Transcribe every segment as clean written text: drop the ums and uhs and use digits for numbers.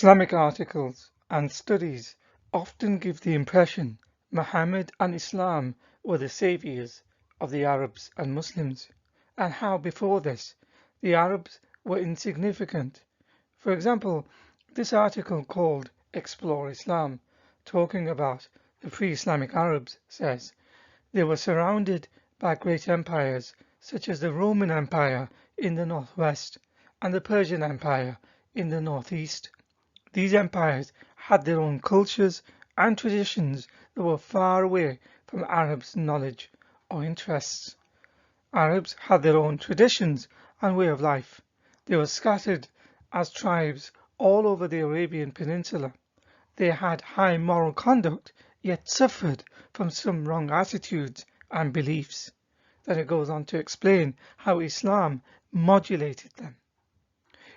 Islamic articles and studies often give the impression Muhammad and Islam were the saviors of the Arabs and Muslims, and how before this the Arabs were insignificant. For example, this article called Explore Islam, talking about the pre-Islamic Arabs, says they were surrounded by great empires such as the Roman Empire in the northwest and the Persian Empire in the northeast. These empires had their own cultures and traditions that were far away from Arabs' knowledge or interests. Arabs had their own traditions and way of life. They were scattered as tribes all over the Arabian Peninsula. They had high moral conduct, yet suffered from some wrong attitudes and beliefs. Then it goes on to explain how Islam modulated them.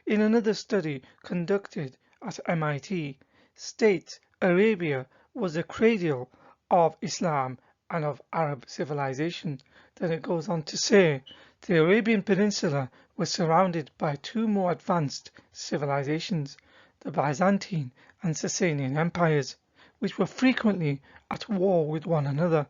In another study conducted at MIT, states Arabia was the cradle of Islam and of Arab civilization. Then it goes on to say the Arabian Peninsula was surrounded by two more advanced civilizations, the Byzantine and Sasanian empires, which were frequently at war with one another.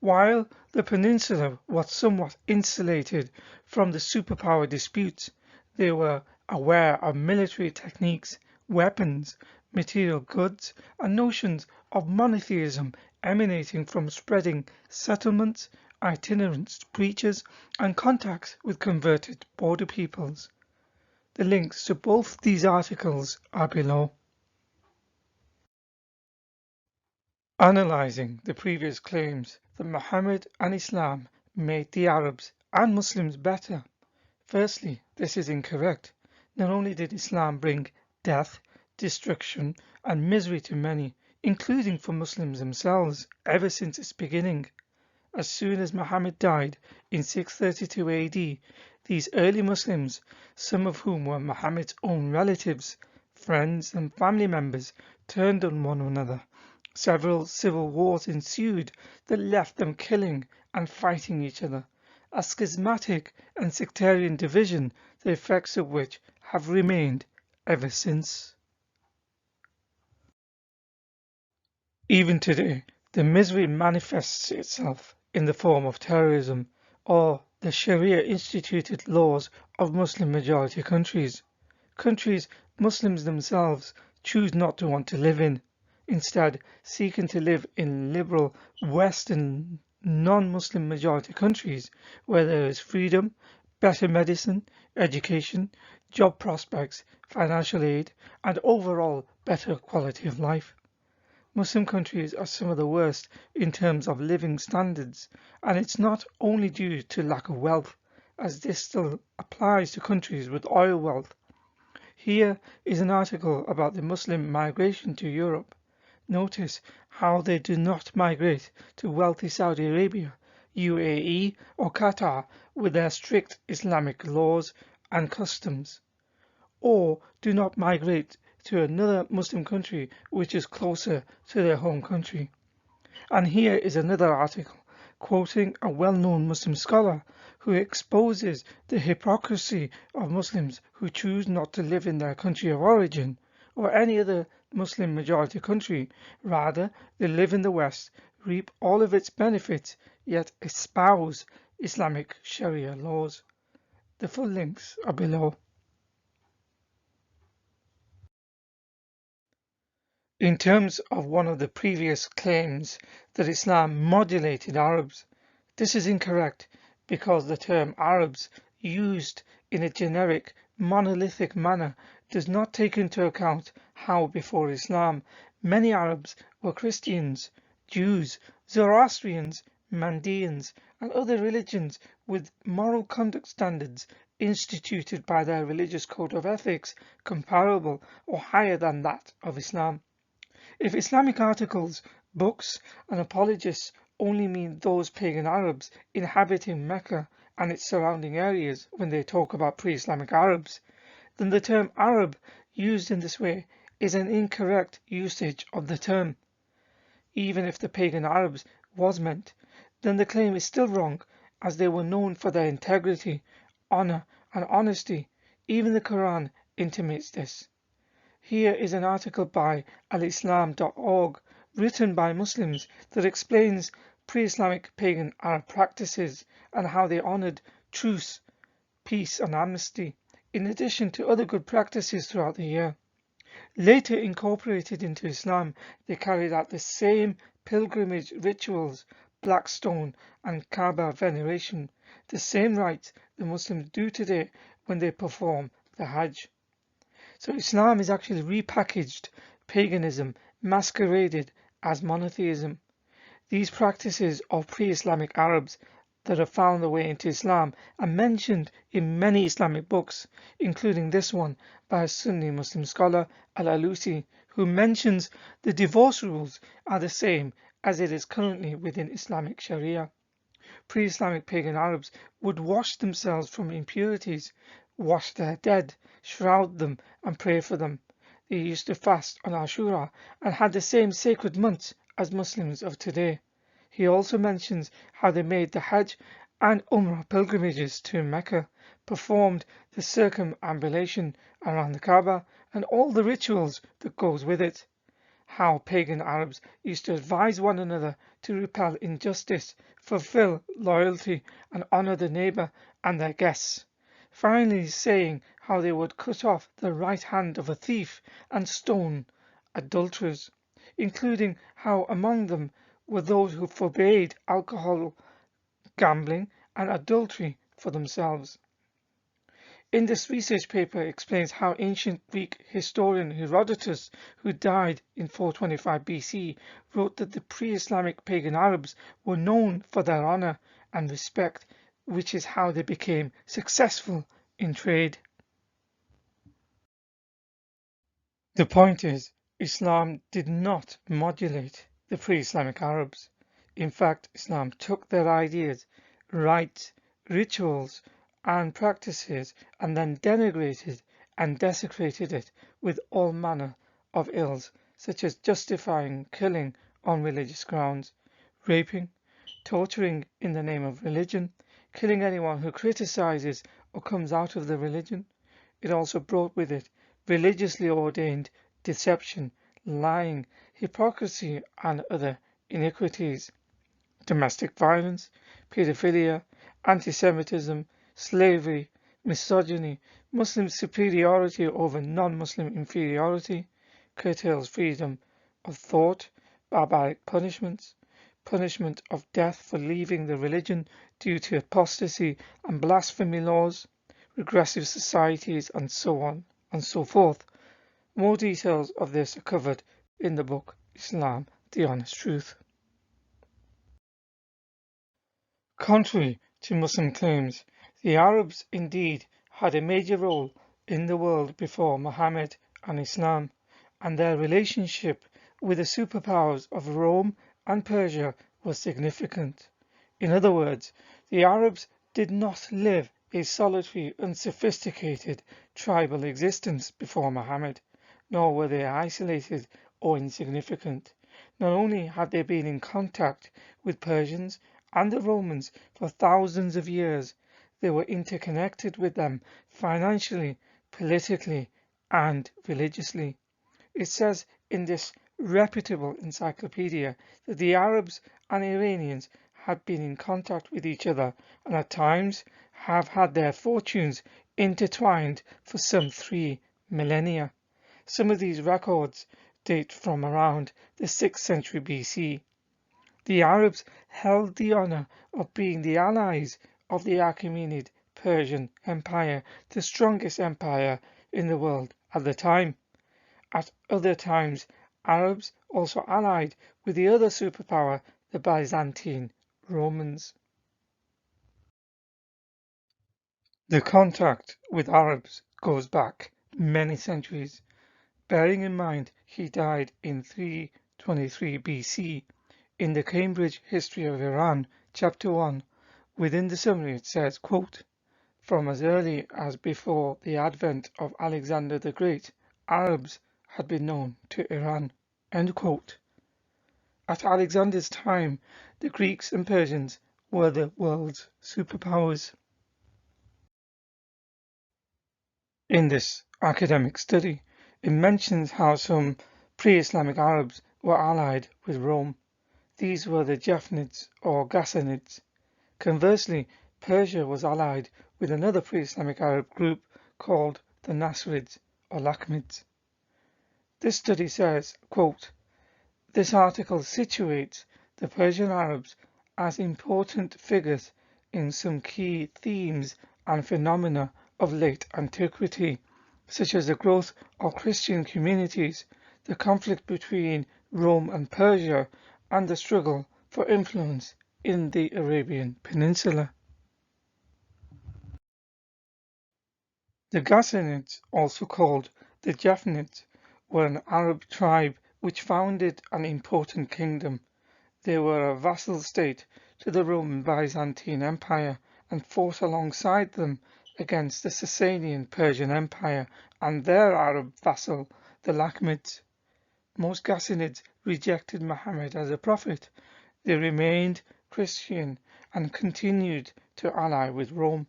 While the peninsula was somewhat insulated from the superpower disputes, they were aware of military techniques, weapons, material goods, and notions of monotheism emanating from spreading settlements, itinerant preachers, and contacts with converted border peoples. The links to both these articles are below. Analyzing the previous claims that Muhammad and Islam made the Arabs and Muslims better. Firstly, this is incorrect. Not only did Islam bring death, destruction, and misery to many, including for Muslims themselves, ever since its beginning. As soon as Muhammad died in 632 AD, these early Muslims, some of whom were Muhammad's own relatives, friends, and family members, turned on one another. Several civil wars ensued that left them killing and fighting each other, a schismatic and sectarian division, the effects of which have remained ever since. Even today, the misery manifests itself in the form of terrorism or the Sharia-instituted laws of Muslim-majority countries. Countries Muslims themselves choose not to want to live in, instead seeking to live in liberal Western non-Muslim majority countries where there is freedom, better medicine, education, job prospects, financial aid, and overall better quality of life. Muslim countries are some of the worst in terms of living standards, and it's not only due to lack of wealth, as this still applies to countries with oil wealth. Here is an article about the Muslim migration to Europe. Notice how they do not migrate to wealthy Saudi Arabia, UAE, or Qatar with their strict Islamic laws and customs, or do not migrate to another Muslim country which is closer to their home country. And here is another article quoting a well-known Muslim scholar who exposes the hypocrisy of Muslims who choose not to live in their country of origin or any other Muslim majority country. Rather, they live in the West, reap all of its benefits, yet espouse Islamic Sharia laws. The full links are below. In terms of one of the previous claims that Islam modulated Arabs, this is incorrect because the term Arabs used in a generic monolithic manner does not take into account how before Islam many Arabs were Christians, Jews, Zoroastrians, Mandeans and other religions with moral conduct standards instituted by their religious code of ethics comparable or higher than that of Islam. If Islamic articles, books and apologists only mean those pagan Arabs inhabiting Mecca and its surrounding areas when they talk about pre-Islamic Arabs, then the term Arab used in this way is an incorrect usage of the term. Even if the pagan Arabs was meant, then the claim is still wrong, as they were known for their integrity, honor and honesty. Even the Quran intimates this. Here is an article by alislam.org written by Muslims that explains pre-Islamic pagan Arab practices and how they honored truce, peace and amnesty, in addition to other good practices throughout the year. Later incorporated into Islam, they carried out the same pilgrimage rituals, black stone and Kaaba veneration, the same rites the Muslims do today when they perform the Hajj. So Islam is actually repackaged paganism masqueraded as monotheism. These practices of pre-Islamic Arabs that have found their way into Islam are mentioned in many Islamic books, including this one by a Sunni Muslim scholar, Al-Alusi, who mentions the divorce rules are the same as it is currently within Islamic Sharia. Pre-Islamic pagan Arabs would wash themselves from impurities, wash their dead, shroud them and pray for them. They used to fast on Ashura and had the same sacred months as Muslims of today. He also mentions how they made the Hajj and Umrah pilgrimages to Mecca, performed the circumambulation around the Kaaba and all the rituals that goes with it. How pagan Arabs used to advise one another to repel injustice, fulfill loyalty and honor the neighbor and their guests. Finally saying how they would cut off the right hand of a thief and stone adulterers, including how among them were those who forbade alcohol, gambling and adultery for themselves. In this research paper explains how ancient Greek historian Herodotus, who died in 425 BC, wrote that the pre-Islamic pagan Arabs were known for their honor and respect, which is how they became successful in trade. The point is, Islam did not modulate the pre-Islamic Arabs. In fact, Islam took their ideas, rites, rituals and practices and then denigrated and desecrated it with all manner of ills, such as justifying killing on religious grounds, raping, torturing in the name of religion, killing anyone who criticizes or comes out of the religion. It also brought with it religiously ordained deception, lying, hypocrisy and other iniquities, domestic violence, pedophilia, anti-Semitism, slavery, misogyny, Muslim superiority over non-Muslim inferiority, curtails freedom of thought, barbaric punishments, punishment of death for leaving the religion due to apostasy and blasphemy laws, regressive societies and so on and so forth. More details of this are covered in the book Islam, the Honest Truth. Contrary to Muslim claims, the Arabs indeed had a major role in the world before Muhammad and Islam, and their relationship with the superpowers of Rome and Persia was significant. In other words, the Arabs did not live a solitary, unsophisticated tribal existence before Muhammad, nor were they isolated or insignificant. Not only had they been in contact with Persians and the Romans for thousands of years, they were interconnected with them financially, politically, and religiously. It says in this reputable encyclopedia that the Arabs and Iranians had been in contact with each other and at times have had their fortunes intertwined for some 3 millennia. Some of these records date from around the 6th century BC. The Arabs held the honor of being the allies of the Achaemenid Persian Empire the strongest empire in the world at the time. At other times, Arabs also allied with the other superpower, the Byzantine Romans. The contact with Arabs goes back many centuries. Bearing in mind he died in 323 BC, in the Cambridge History of Iran, Chapter 1, within the summary it says, quote, "From as early as before the advent of Alexander the Great, Arabs had been known to Iran." End quote. At Alexander's time, the Greeks and Persians were the world's superpowers. In this academic study, it mentions how some pre-Islamic Arabs were allied with Rome. These were the Japhnids or Ghassanids. Conversely, Persia was allied with another pre-Islamic Arab group called the Nasrids or Lakhmids. This study says, quote, "This article situates the Persian Arabs as important figures in some key themes and phenomena of late antiquity, such as the growth of Christian communities, the conflict between Rome and Persia, and the struggle for influence in the Arabian Peninsula." The Ghassanids, also called the Japhnids, were an Arab tribe which founded an important kingdom. They were a vassal state to the Roman Byzantine Empire and fought alongside them against the Sasanian Persian Empire and their Arab vassal, the Lakhmids. Most Ghassanids rejected Muhammad as a prophet. They remained Christian and continued to ally with Rome,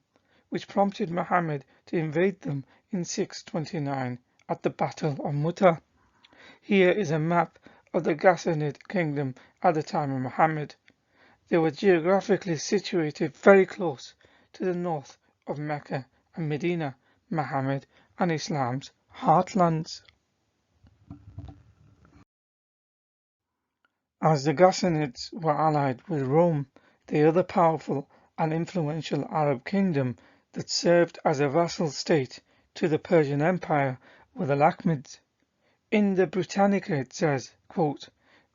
which prompted Muhammad to invade them in 629 at the Battle of Mu'tah. Here is a map of the Ghassanid kingdom at the time of Muhammad. They were geographically situated very close to the north of Mecca and Medina, Muhammad and Islam's heartlands. As the Ghassanids were allied with Rome, the other powerful and influential Arab kingdom that served as a vassal state to the Persian Empire were the Lakhmids. In the Britannica it says, quote,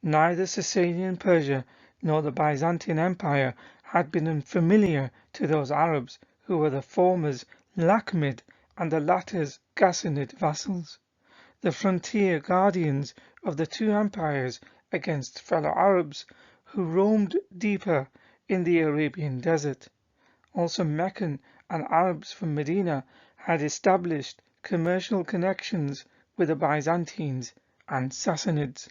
"Neither Sasanian Persia nor the Byzantine Empire had been unfamiliar to those Arabs who were the former's Lakhmid and the latter's Ghassanid vassals, the frontier guardians of the two empires against fellow Arabs who roamed deeper in the Arabian desert. Also Meccan and Arabs from Medina had established commercial connections with the Byzantines and Sassanids."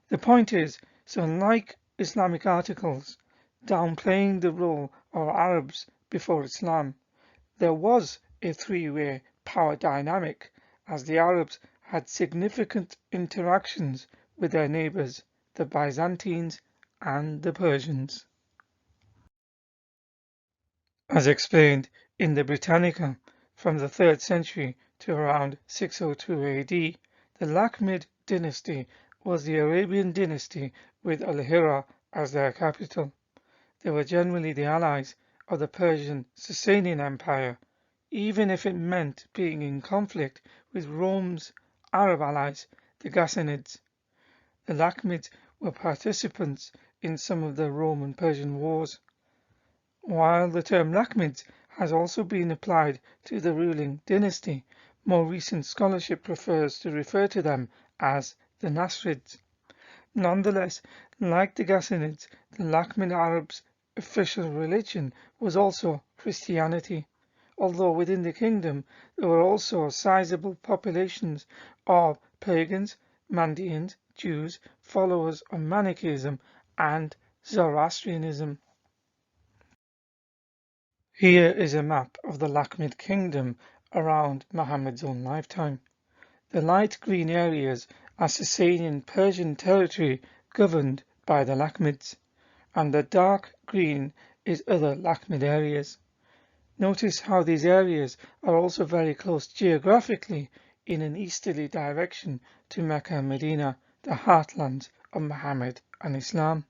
The point is, so unlike Islamic articles downplaying the role of Arabs before Islam, there was a three-way power dynamic as the Arabs had significant interactions with their neighbours, the Byzantines and the Persians. As explained in the Britannica, from the 3rd century to around 602 AD, the Lakhmid dynasty was the Arabian dynasty with Al-Hira as their capital. They were generally the allies of the Persian Sasanian Empire, even if it meant being in conflict with Rome's Arab allies, the Ghassanids. The Lakhmids were participants in some of the Roman-Persian wars. While the term Lakhmids has also been applied to the ruling dynasty, more recent scholarship prefers to refer to them as the Nasrids. Nonetheless, like the Ghassanids, the Lakhmid Arabs' official religion was also Christianity, although within the kingdom there were also sizable populations of pagans, Mandeans, Jews, followers of Manichaeism and Zoroastrianism. Here is a map of the Lakhmid kingdom around Muhammad's own lifetime. The light green areas are Sasanian Persian territory governed by the Lakhmids, and the dark green is other Lakhmid areas. Notice how these areas are also very close geographically in an easterly direction to Mecca and Medina, the heartlands of Muhammad and Islam.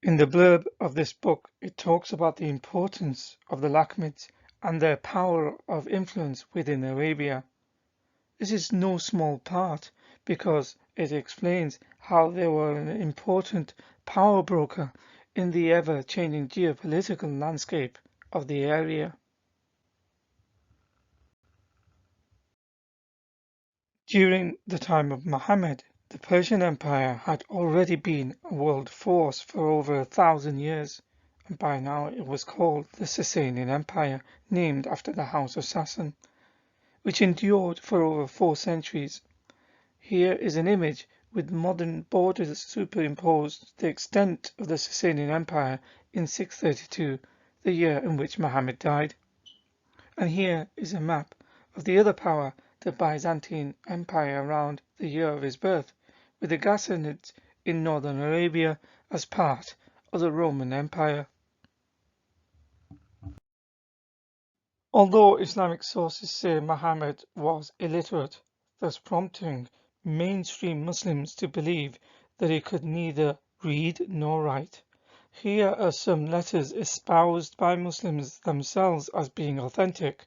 In the blurb of this book, it talks about the importance of the Lakhmids and their power of influence within Arabia. This is no small part because it explains how they were an important power broker in the ever-changing geopolitical landscape of the area. During the time of Muhammad, the Persian Empire had already been a world force for over 1,000 years, and by now it was called the Sasanian Empire, named after the House of Sassan, which endured for over 4 centuries. Here is an image with modern borders superimposed to the extent of the Sasanian Empire in 632, the year in which Muhammad died. And here is a map of the other power, the Byzantine Empire, around the year of his birth, with the Ghassanids in northern Arabia as part of the Roman Empire. Although Islamic sources say Muhammad was illiterate, thus prompting mainstream Muslims to believe that he could neither read nor write, here are some letters espoused by Muslims themselves as being authentic,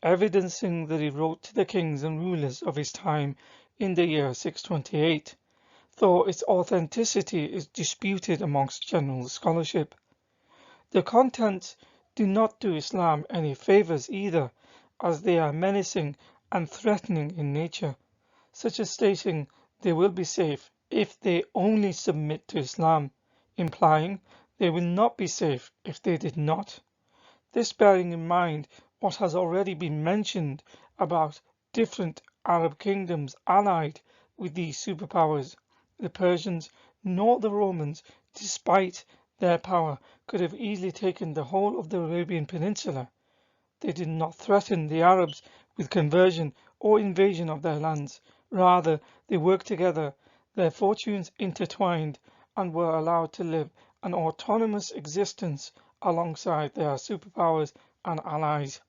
evidencing that he wrote to the kings and rulers of his time in the year 628, though its authenticity is disputed amongst general scholarship. The contents do not do Islam any favors either, as they are menacing and threatening in nature, such as stating they will be safe if they only submit to Islam, implying they will not be safe if they did not. This bearing in mind what has already been mentioned about different Arab kingdoms allied with these superpowers, the Persians nor the Romans, despite their power, could have easily taken the whole of the Arabian Peninsula. They did not threaten the Arabs with conversion or invasion of their lands. Rather, they worked together, their fortunes intertwined, and were allowed to live an autonomous existence alongside their superpowers and allies.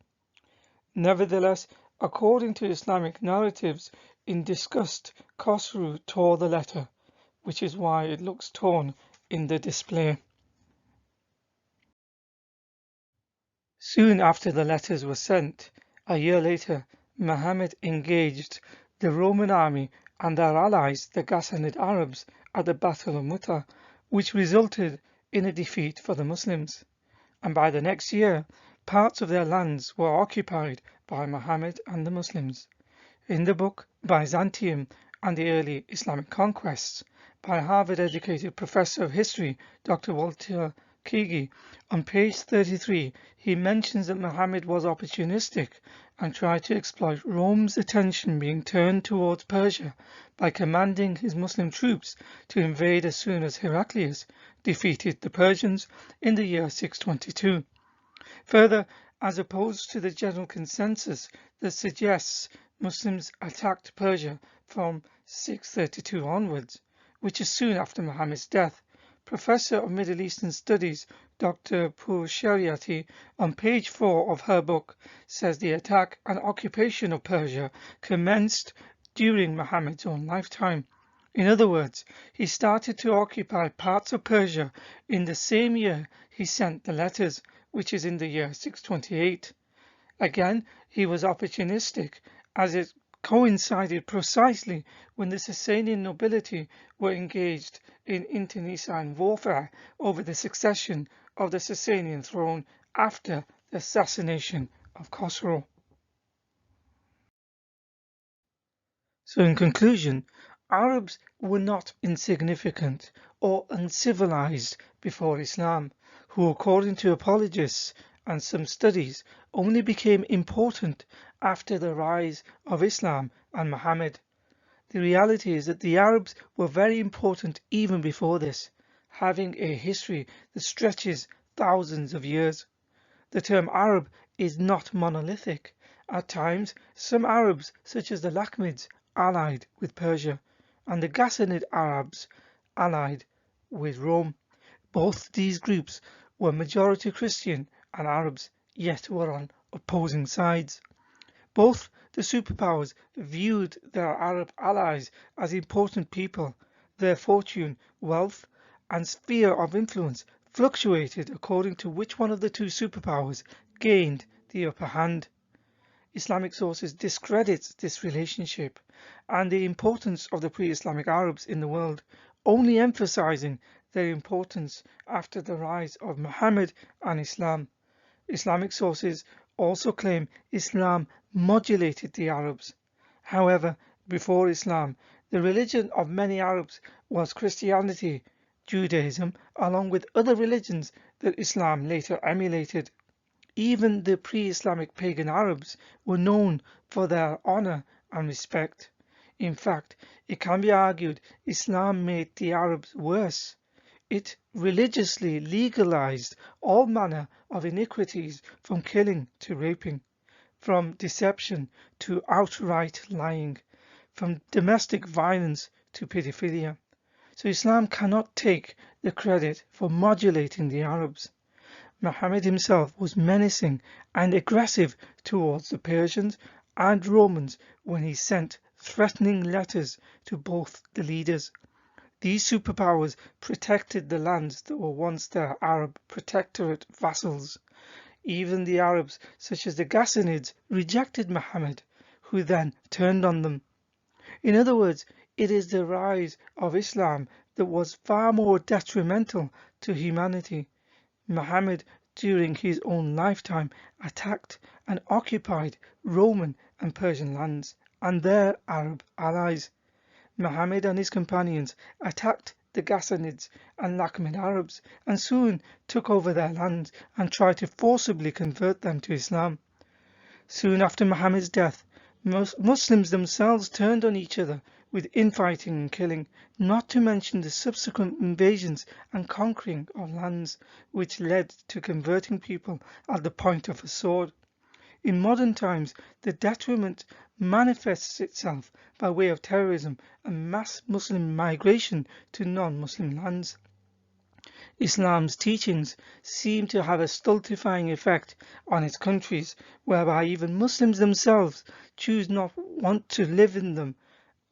Nevertheless, according to Islamic narratives, in disgust, Khosrow tore the letter, which is why it looks torn in the display. Soon after the letters were sent, a year later, Muhammad engaged the Roman army and their allies, the Ghassanid Arabs, at the Battle of Mu'tah, which resulted in a defeat for the Muslims. And by the next year, parts of their lands were occupied by Muhammad and the Muslims. In the book Byzantium and the Early Islamic Conquests by Harvard-educated professor of history Dr. Walter Kegi, on page 33, he mentions that Muhammad was opportunistic and tried to exploit Rome's attention being turned towards Persia by commanding his Muslim troops to invade as soon as Heraclius defeated the Persians in the year 622. Further, as opposed to the general consensus that suggests Muslims attacked Persia from 632 onwards, which is soon after Muhammad's death, Professor of Middle Eastern Studies Dr. Purshariati, on page 4 of her book, says the attack and occupation of Persia commenced during Muhammad's own lifetime. In other words, he started to occupy parts of Persia in the same year he sent the letters, which is in the year 628. Again, he was opportunistic, as it coincided precisely when the Sasanian nobility were engaged in internecine warfare over the succession of the Sasanian throne after the assassination of Khosrow. So in conclusion, Arabs were not insignificant or uncivilized before Islam, who according to apologists and some studies only became important after the rise of Islam and Muhammad. The reality is that the Arabs were very important even before this, having a history that stretches thousands of years. The term Arab is not monolithic. At times, some Arabs, such as the Lakhmids, allied with Persia, and the Ghassanid Arabs allied with Rome. Both these groups were majority Christian and Arabs, yet were on opposing sides. Both the superpowers viewed their Arab allies as important people, their fortune, wealth, and sphere of influence fluctuated according to which one of the two superpowers gained the upper hand. Islamic sources discredit this relationship and the importance of the pre-Islamic Arabs in the world, only emphasizing their importance after the rise of Muhammad and Islam. Islamic sources also claim Islam modulated the Arabs. However, before Islam, the religion of many Arabs was Christianity, Judaism, along with other religions that Islam later emulated. Even the pre-Islamic pagan Arabs were known for their honor and respect. In fact, it can be argued Islam made the Arabs worse. It religiously legalized all manner of iniquities, from killing to raping, from deception to outright lying, from domestic violence to pedophilia. So Islam cannot take the credit for modulating the Arabs. Muhammad himself was menacing and aggressive towards the Persians and Romans when he sent threatening letters to both the leaders. These superpowers protected the lands that were once their Arab protectorate vassals. Even the Arabs, such as the Ghassanids, rejected Muhammad, who then turned on them. In other words, it is the rise of Islam that was far more detrimental to humanity. Muhammad, during his own lifetime, attacked and occupied Roman and Persian lands and their Arab allies. Muhammad and his companions attacked the Ghassanids and Lakhmid Arabs and soon took over their lands and tried to forcibly convert them to Islam. Soon after Muhammad's death, Muslims themselves turned on each other with infighting and killing, not to mention the subsequent invasions and conquering of lands, which led to converting people at the point of a sword. In modern times, the detriment manifests itself by way of terrorism and mass Muslim migration to non-Muslim lands. Islam's teachings seem to have a stultifying effect on its countries, whereby even Muslims themselves choose not want to live in them.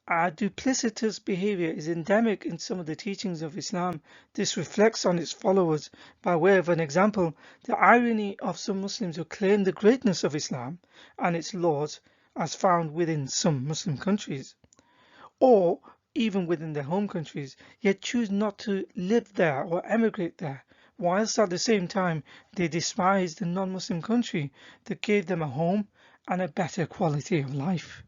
A duplicitous behavior is endemic in some of the teachings of Islam. This reflects on its followers. By way of an example, the irony of some Muslims who claim the greatness of Islam and its laws as found within some Muslim countries, or even within their home countries, yet choose not to live there or emigrate there, whilst at the same time they despise the non-Muslim country that gave them a home and a better quality of life.